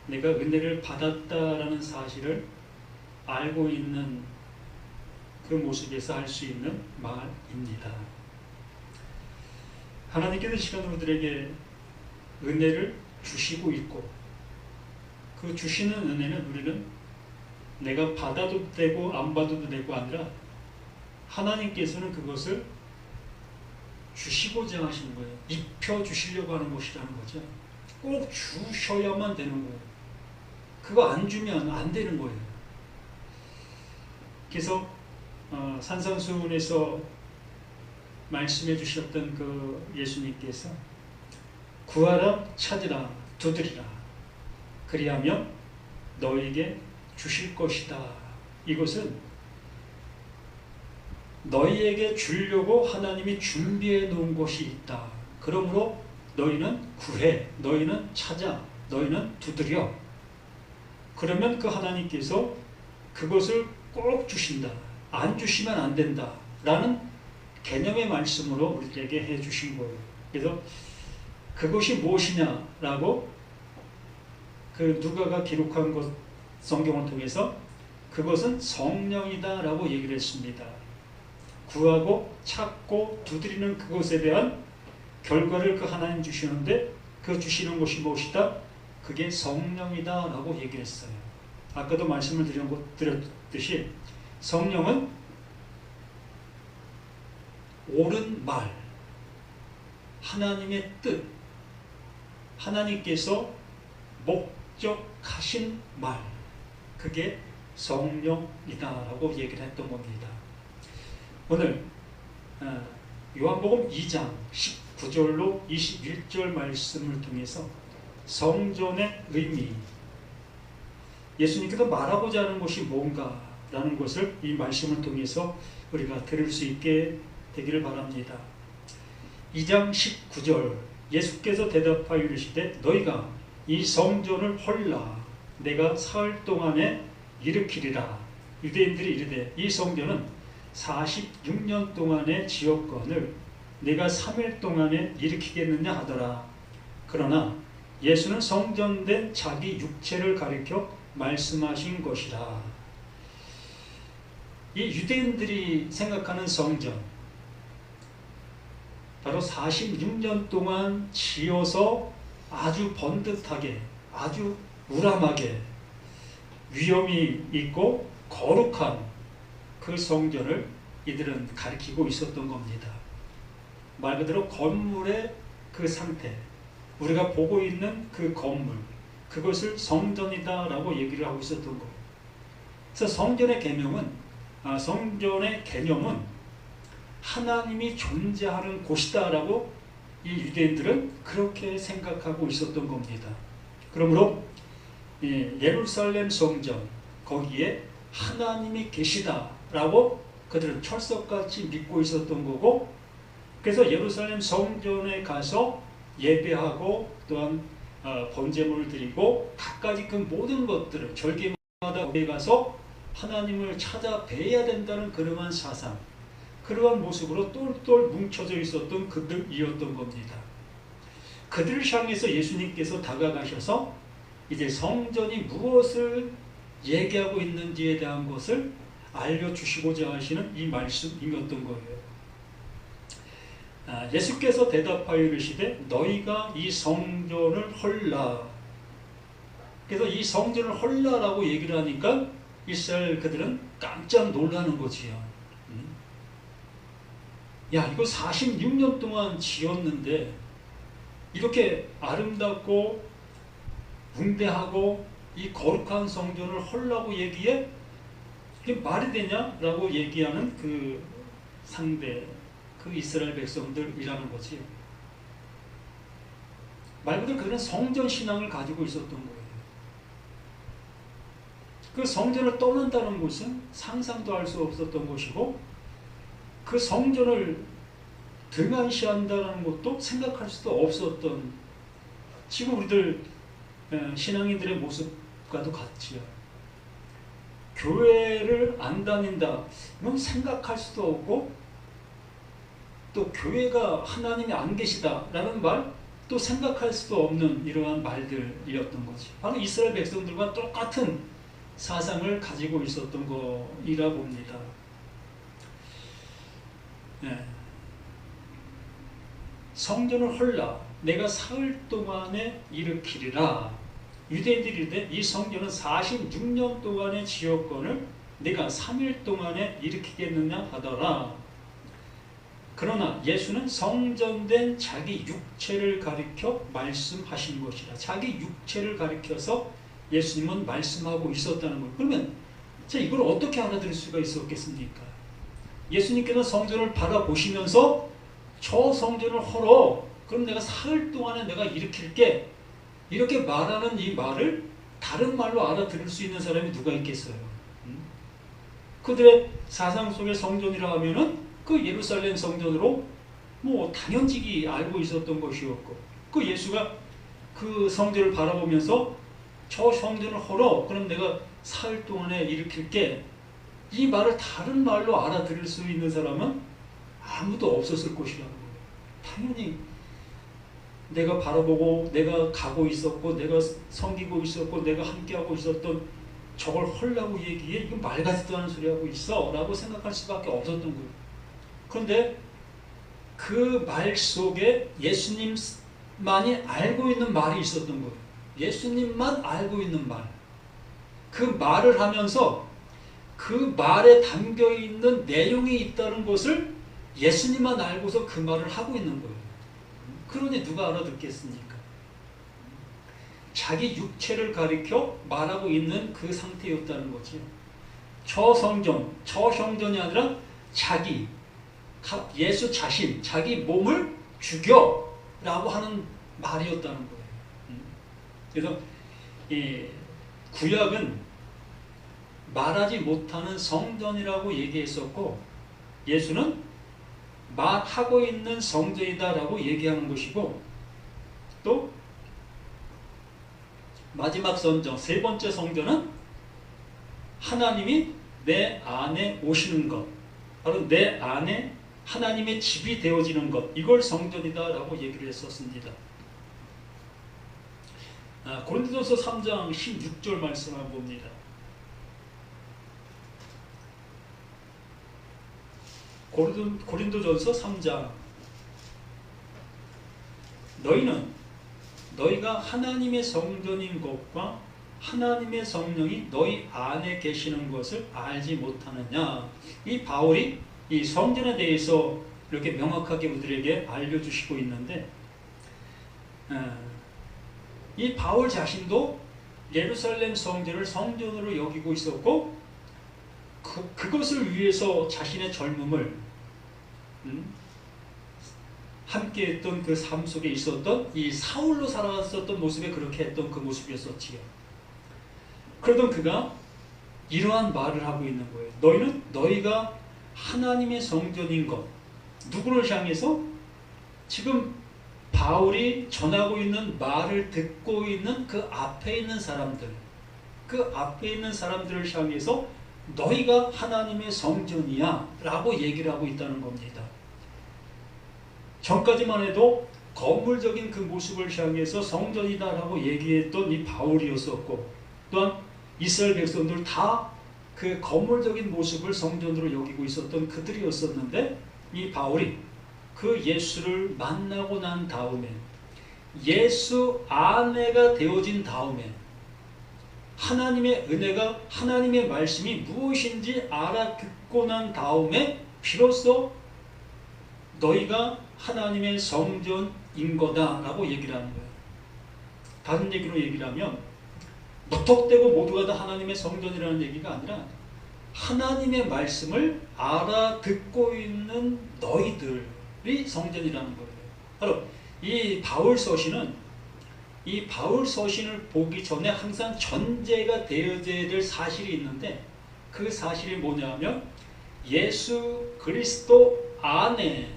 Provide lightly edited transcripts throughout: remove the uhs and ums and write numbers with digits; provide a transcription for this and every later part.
내가 은혜를 받았다라는 사실을 알고 있는 그 모습에서 할 수 있는 말입니다. 하나님께서 시간 우리들에게 은혜를 주시고 있고, 그 주시는 은혜는 우리는 내가 받아도 되고 안 받아도 되고 아니라 하나님께서는 그것을 주시고자 하시는 거예요. 입혀 주시려고 하는 것이라는 거죠. 꼭 주셔야만 되는 거예요. 그거 안 주면 안 되는 거예요. 그래서 산상수훈에서 말씀해 주셨던 그 예수님께서 구하라, 찾으라, 두드리라, 그리하면 너에게 주실 것이다. 이것은 너희에게 주려고 하나님이 준비해 놓은 것이 있다. 그러므로 너희는 구해, 너희는 찾아, 너희는 두드려. 그러면 그 하나님께서 그것을 꼭 주신다. 안 주시면 안 된다. 라는 개념의 말씀으로 우리에게 해 주신 거예요. 그래서 그것이 무엇이냐라고 그 누가가 기록한 것, 성경을 통해서 그것은 성령이다 라고 얘기를 했습니다. 구하고 찾고 두드리는 그것에 대한 결과를 그 하나님 주시는데, 그 주시는 것이 무엇이다? 그게 성령이다 라고 얘기를 했어요. 아까도 말씀을 드렸듯이 성령은 옳은 말, 하나님의 뜻, 하나님께서 목적하신 말, 그게 성령이다라고 얘기를 했던 겁니다. 오늘 요한복음 2장 19절로 21절 말씀을 통해서 성전의 의미, 예수님께서 말하고자 하는 것이 뭔가라는 것을 이 말씀을 통해서 우리가 들을 수 있게 되기를 바랍니다. 2장 19절, 예수께서 대답하여 이르시되 너희가 이 성전을 헐라 내가 사흘 동안에 일으키리라. 유대인들이 이르되 이 성전은 46년 동안의 지었건을 내가 3일 동안에 일으키겠느냐 하더라. 그러나 예수는 성전된 자기 육체를 가리켜 말씀하신 것이라. 이 유대인들이 생각하는 성전, 바로 46년 동안 지어서 아주 번듯하게, 아주 우람하게, 위엄이 있고 거룩한 그 성전을 이들은 가리키고 있었던 겁니다. 말 그대로 건물의 그 상태, 우리가 보고 있는 그 건물, 그것을 성전이다 라고 얘기를 하고 있었던 거예요. 그래서 성전의 개념은 하나님이 존재하는 곳이다 라고 이 유대인들은 그렇게 생각하고 있었던 겁니다. 그러므로 예루살렘 성전, 거기에 하나님이 계시다 라고 그들은 철석같이 믿고 있었던 거고, 그래서 예루살렘 성전에 가서 예배하고 또한 번제물을 드리고 갖가지 그 모든 것들을 절기마다 거기에 가서 하나님을 찾아 뵈야 된다는 그러한 사상, 그러한 모습으로 똘똘 뭉쳐져 있었던 그들이었던 겁니다. 그들을 향해서 예수님께서 다가가셔서 이제 성전이 무엇을 얘기하고 있는지에 대한 것을 알려주시고자 하시는 이 말씀이었던 거예요. 예수께서 대답하여 이르시되 너희가 이 성전을 헐라. 그래서 이 성전을 헐라라고 얘기를 하니까 이스라엘 그들은 깜짝 놀라는 거지요. 야, 이거 46년 동안 지었는데 이렇게 아름답고 웅대하고 이 거룩한 성전을 헐라고 얘기해? 이게 말이 되냐? 라고 얘기하는 그 상대, 그 이스라엘 백성들이라는 거지. 말 그대로 그들은 성전 신앙을 가지고 있었던 거예요. 그 성전을 떠난다는 것은 상상도 할 수 없었던 것이고, 그 성전을 등한시한다는 것도 생각할 수도 없었던, 지금 우리들 신앙인들의 모습과도 같지요. 교회를 안 다닌다, 이건 생각할 수도 없고, 또 교회가 하나님이 안 계시다라는 말 또 생각할 수도 없는 이러한 말들이었던 거지. 바로 이스라엘 백성들과 똑같은 사상을 가지고 있었던 거이라 봅니다. 네. 성전을 헐라 내가 사흘 동안에 일으키리라. 유대인들이 이르되 이 성전은 46년 동안의 지역권을 내가 3일 동안에 일으키겠느냐 하더라. 그러나 예수는 성전된 자기 육체를 가리켜 말씀하신 것이라. 자기 육체를 가리켜서 예수님은 말씀하고 있었다는 거예요. 그러면 이걸 어떻게 알아들을 수가 있었겠습니까? 예수님께서 성전을 바라보시면서 저 성전을 헐어 그럼 내가 사흘 동안에 내가 일으킬게 이렇게 말하는 이 말을 다른 말로 알아들을 수 있는 사람이 누가 있겠어요? 그들의 사상 속의 성전이라 하면은 그 예루살렘 성전으로 뭐 당연지기 알고 있었던 것이었고, 그 예수가 그 성전을 바라보면서 저 성전을 헐어 그럼 내가 사흘 동안에 일으킬게 이 말을 다른 말로 알아들을 수 있는 사람은 아무도 없었을 것이라는 거예요. 당연히 내가 바라보고 내가 가고 있었고 내가 섬기고 있었고 내가 함께하고 있었던 저걸 헐라고 얘기해? 이건 말 같지도 않은 소리 하고 있어 라고 생각할 수밖에 없었던 거예요. 그런데 그 말 속에 예수님만이 알고 있는 말이 있었던 거예요. 예수님만 알고 있는 말. 그 말을 하면서 그 말에 담겨있는 내용이 있다는 것을 예수님만 알고서 그 말을 하고 있는 거예요. 그러니 누가 알아듣겠습니까? 자기 육체를 가리켜 말하고 있는 그 상태였다는 거지. 저 성전, 저 성전이 아니라 자기, 예수 자신, 자기 몸을 죽여 라고 하는 말이었다는 거예요. 그래서 이 구약은 말하지 못하는 성전이라고 얘기했었고 예수는 말하고 있는 성전이다라고 얘기하는 것이고, 또 마지막 성전, 세 번째 성전은 하나님이 내 안에 오시는 것, 바로 내 안에 하나님의 집이 되어지는 것, 이걸 성전이다라고 얘기를 했었습니다. 고린도전서 3장 16절 말씀을 봅니다. 고린도전서 3장 너희가 하나님의 성전인 것과 하나님의 성령이 너희 안에 계시는 것을 알지 못하느냐. 이 바울이 이 성전에 대해서 이렇게 명확하게 우리에게 알려주시고 있는데, 이 바울 자신도 예루살렘 성전을 성전으로 여기고 있었고 그것을 위해서 자신의 젊음을 함께했던 그 삶 속에 있었던 이 사울로 살아왔었던 모습에 그렇게 했던 그 모습이었었지요. 그러던 그가 이러한 말을 하고 있는 거예요. 너희가 하나님의 성전인 것. 누구를 향해서? 지금 바울이 전하고 있는 말을 듣고 있는 그 앞에 있는 사람들, 그 앞에 있는 사람들을 향해서 너희가 하나님의 성전이야 라고 얘기를 하고 있다는 겁니다. 전까지만 해도 건물적인 그 모습을 향해서 성전이다 라고 얘기했던 이 바울이었었고, 또한 이스라엘 백성들 다 그 건물적인 모습을 성전으로 여기고 있었던 그들이었었는데, 이 바울이 그 예수를 만나고 난 다음에, 예수 아내가 되어진 다음에, 하나님의 은혜가, 하나님의 말씀이 무엇인지 알아듣고 난 다음에 비로소 너희가 하나님의 성전인 거다라고 얘기를 하는 거예요. 다른 얘기로 얘기를 하면 무턱대고 모두가 다 하나님의 성전이라는 얘기가 아니라 하나님의 말씀을 알아듣고 있는 너희들이 성전이라는 거예요. 바로 이 바울 서신은, 이 바울 서신을 보기 전에 항상 전제가 되어져야 될 사실이 있는데, 그 사실이 뭐냐면 예수 그리스도 안에,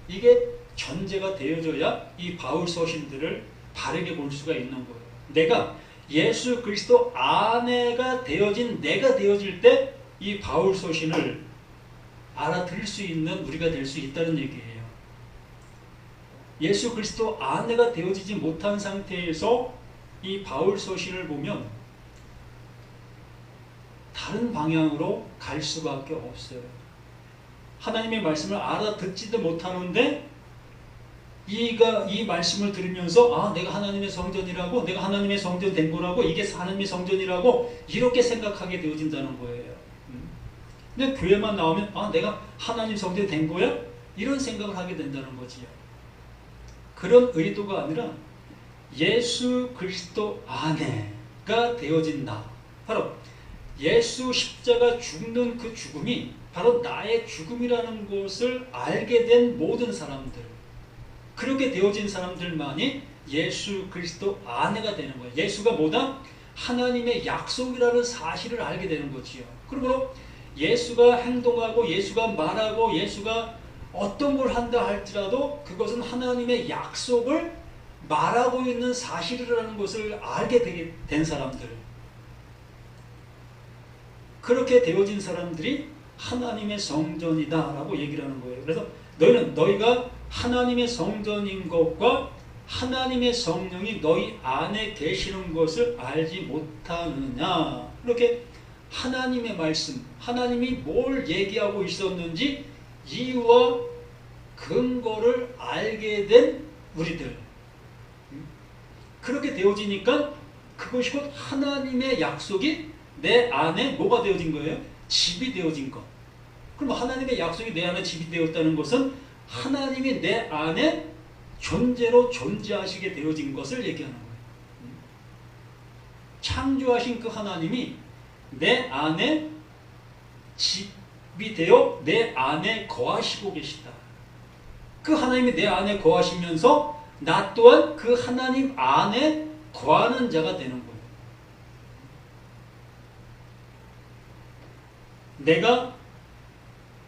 이게 전제가 되어져야 이 바울 서신들을 바르게 볼 수가 있는 거예요. 내가 예수 그리스도 아내가 되어진 내가 되어질 때 이 바울 서신을 알아들을 수 있는 우리가 될 수 있다는 얘기예요. 예수 그리스도 아내가 되어지지 못한 상태에서 이 바울 서신을 보면 다른 방향으로 갈 수밖에 없어요. 하나님의 말씀을 알아듣지도 못하는데 이 말씀을 들으면서 내가 하나님의 성전이라고, 내가 하나님의 성전 된 거라고, 이게 하나님의 성전이라고 이렇게 생각하게 되어진다는 거예요. 근데 교회만 나오면 내가 하나님 성전 된 거야? 이런 생각을 하게 된다는 거지요. 그런 의도가 아니라 예수 그리스도 안에가 되어진다. 바로 예수 십자가 죽는 그 죽음이 바로 나의 죽음이라는 것을 알게 된 모든 사람들, 그렇게 되어진 사람들만이 예수 그리스도 아내가 되는 거예요. 예수가 뭐다? 하나님의 약속이라는 사실을 알게 되는 거지요. 그러므로 예수가 행동하고 예수가 말하고 예수가 어떤 걸 한다 할지라도 그것은 하나님의 약속을 말하고 있는 사실이라는 것을 알게 된 사람들, 그렇게 되어진 사람들이 하나님의 성전이다 라고 얘기를 하는 거예요. 그래서 너희가 하나님의 성전인 것과 하나님의 성령이 너희 안에 계시는 것을 알지 못하느냐. 이렇게 하나님의 말씀, 하나님이 뭘 얘기하고 있었는지 이유와 근거를 알게 된 우리들, 그렇게 되어지니까 그것이 곧 하나님의 약속이 내 안에 뭐가 되어진 거예요? 집이 되어진 것. 그럼 하나님의 약속이 내 안에 집이 되었다는 것은 하나님이 내 안에 존재로 존재하시게 되어진 것을 얘기하는 거예요. 창조하신 그 하나님이 내 안에 집이 되어 내 안에 거하시고 계시다. 그 하나님이 내 안에 거하시면서 나 또한 그 하나님 안에 거하는 자가 되는 거예요. 내가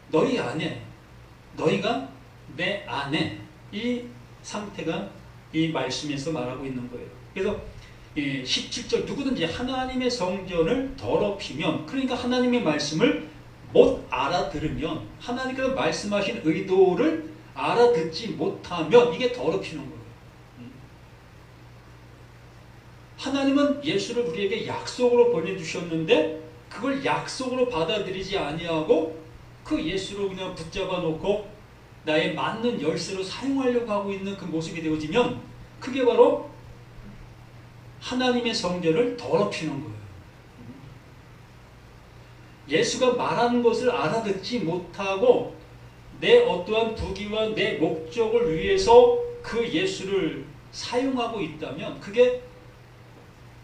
너희 안에, 너희가 내 안에, 이 상태가 이 말씀에서 말하고 있는 거예요. 그래서 17절, 누구든지 하나님의 성전을 더럽히면, 그러니까 하나님의 말씀을 못 알아들으면, 하나님께서 말씀하신 의도를 알아듣지 못하면 이게 더럽히는 거예요. 하나님은 예수를 우리에게 약속으로 보내주셨는데 그걸 약속으로 받아들이지 아니하고 그 예수를 그냥 붙잡아 놓고 나의 맞는 열쇠로 사용하려고 하고 있는 그 모습이 되어지면 그게 바로 하나님의 성전을 더럽히는 거예요. 예수가 말하는 것을 알아듣지 못하고 내 어떠한 부귀와 내 목적을 위해서 그 예수를 사용하고 있다면 그게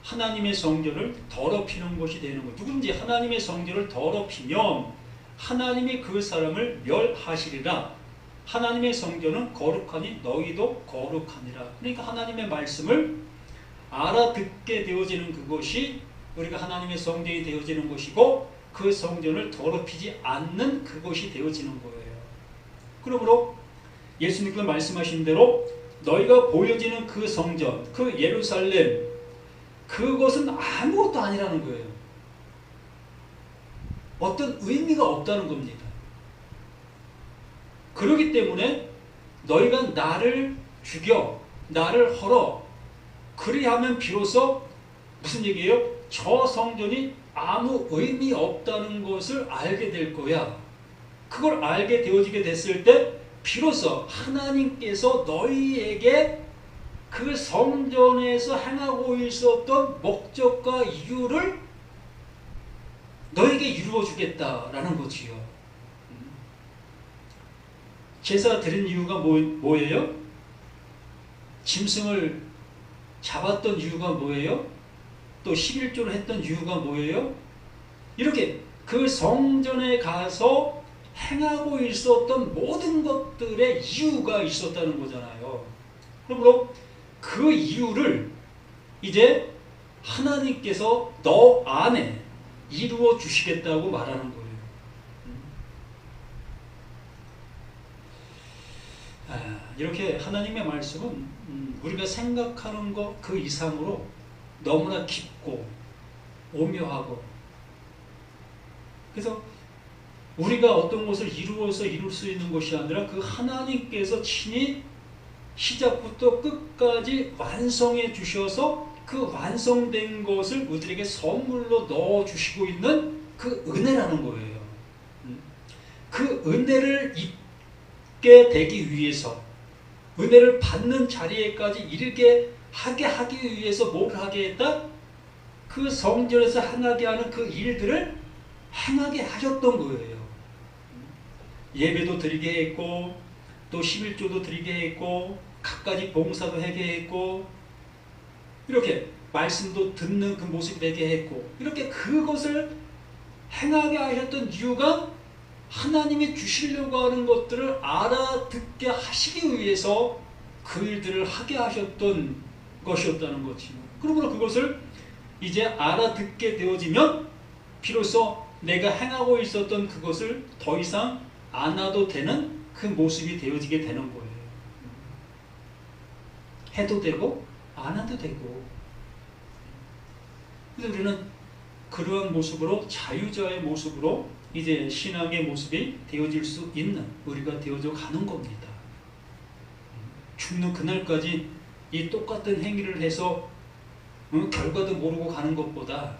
하나님의 성전을 더럽히는 것이 되는 거예요. 누군지 하나님의 성전을 더럽히면 하나님이 그 사람을 멸하시리라. 하나님의 성전은 거룩하니 너희도 거룩하니라. 그러니까 하나님의 말씀을 알아듣게 되어지는 그것이 우리가 하나님의 성전이 되어지는 것이고 그 성전을 더럽히지 않는 그것이 되어지는 거예요. 그러므로 예수님께서 말씀하신 대로 너희가 보여지는 그 성전, 그 예루살렘, 그것은 아무것도 아니라는 거예요. 어떤 의미가 없다는 겁니다. 그렇기 때문에 너희가 나를 죽여, 나를 헐어, 그리하면 비로소 무슨 얘기예요? 저 성전이 아무 의미 없다는 것을 알게 될 거야. 그걸 알게 되어지게 됐을 때 비로소 하나님께서 너희에게 그 성전에서 행하고 있었던 목적과 이유를 너에게 이루어 주겠다라는 거지요. 제사 드린 이유가 뭐예요? 짐승을 잡았던 이유가 뭐예요? 또 11조를 했던 이유가 뭐예요? 이렇게 그 성전에 가서 행하고 있었던 모든 것들의 이유가 있었다는 거잖아요. 그러므로 그 이유를 이제 하나님께서 너 안에 이루어 주시겠다고 말하는 거예요. 이렇게 하나님의 말씀은 우리가 생각하는 것 그 이상으로 너무나 깊고 오묘하고, 그래서 우리가 어떤 것을 이루어서 이룰 수 있는 것이 아니라 그 하나님께서 친히 시작부터 끝까지 완성해 주셔서 그 완성된 것을 우리들에게 선물로 넣어 주시고 있는 그 은혜라는 거예요. 그 은혜를 입게 되기 위해서, 은혜를 받는 자리에까지 이르게 하기 위해서 뭘 하게 했다? 그 성전에서 행하게 하는 그 일들을 행하게 하셨던 거예요. 예배도 드리게 했고, 또 11조도 드리게 했고, 갖가지 봉사도 하게 했고, 이렇게 말씀도 듣는 그 모습이 되게 했고, 이렇게 그것을 행하게 하셨던 이유가 하나님이 주시려고 하는 것들을 알아듣게 하시기 위해서 그 일들을 하게 하셨던 것이었다는 거지. 그러므로 그것을 이제 알아듣게 되어지면 비로소 내가 행하고 있었던 그것을 더 이상 안 해도 되는 그 모습이 되어지게 되는 거예요. 해도 되고 안 해도 되고. 그래서 우리는 그러한 모습으로, 자유자의 모습으로 이제 신앙의 모습이 되어질 수 있는 우리가 되어져 가는 겁니다. 죽는 그날까지 이 똑같은 행위를 해서 결과도 모르고 가는 것보다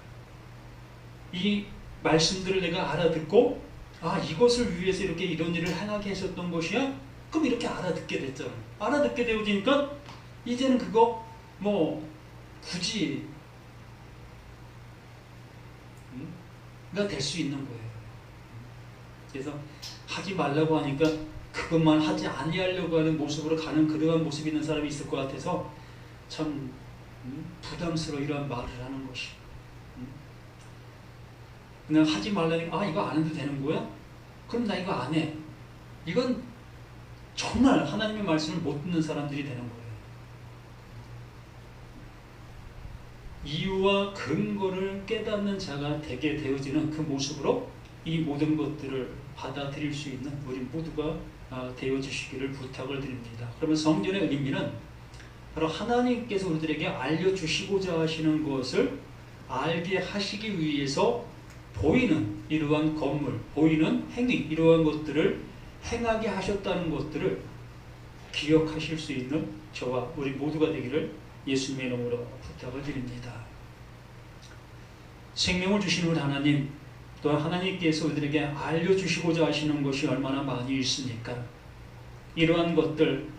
이 말씀들을 내가 알아듣고, 아, 이것을 위해서 이렇게 이런 일을 행하게 하셨던 것이야? 그럼 이렇게 알아듣게 됐잖아. 알아듣게 되어지니까 이제는 그거 굳이 가 될 수 있는 거예요. 그래서 하지 말라고 하니까 그것만 하지 아니하려고 하는 모습으로 가는 그러한 모습이 있는 사람이 있을 것 같아서 참 부담스러워 이러한 말을 하는 것이. 그냥 하지 말라니까, 아, 이거 안 해도 되는 거야? 그럼 나 이거 안 해. 이건 정말 하나님의 말씀을 못 듣는 사람들이 되는 거예요. 이유와 근거를 깨닫는 자가 되게 되어지는 그 모습으로 이 모든 것들을 받아들일 수 있는 우리 모두가 되어주시기를 부탁을 드립니다. 그러면 성전의 의미는 바로 하나님께서 우리들에게 알려주시고자 하시는 것을 알게 하시기 위해서 보이는 이러한 건물, 보이는 행위, 이러한 것들을 행하게 하셨다는 것들을 기억하실 수 있는 저와 우리 모두가 되기를 예수님의 이름으로 부탁을 드립니다. 생명을 주시는 우리 하나님, 또한 하나님께서 우리들에게 알려주시고자 하시는 것이 얼마나 많이 있습니까? 이러한 것들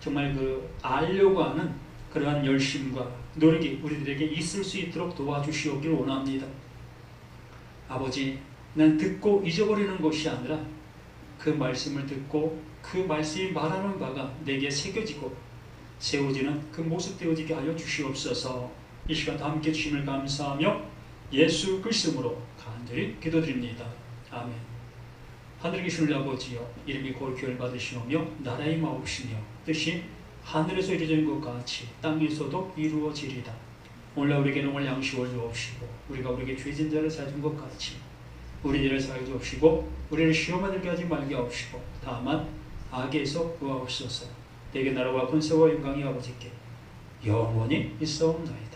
정말 알려고 하는 그러한 열심과 노력이 우리들에게 있을 수 있도록 도와주시옵기를 원합니다. 아버지, 난 듣고 잊어버리는 것이 아니라 그 말씀을 듣고 그 말씀이 말하는 바가 내게 새겨지고 세워지는 그 모습 되어지게 하여 주시옵소서. 이 시간 함께 주심을 감사하며 예수 그리스도로 간절히 기도드립니다. 아멘. 하늘에 계신 우리 아버지여, 이름이 거룩히 받으시오며 나라의 마옵시며 뜻이 하늘에서 이루어진 것 같이 땅에서도 이루어지리다. 오늘 우리에게 오늘 양식을 주옵시고, 우리가 우리에게 죄진 자를 사준 것 같이 우리 죄를 사하여 주옵시고, 우리를 시험에 들게 하지 말게 하옵시고, 다만 악에서 구하옵소서. 내게 나라와 권세와 영광이 아버지께 영원히 있사옵나이다.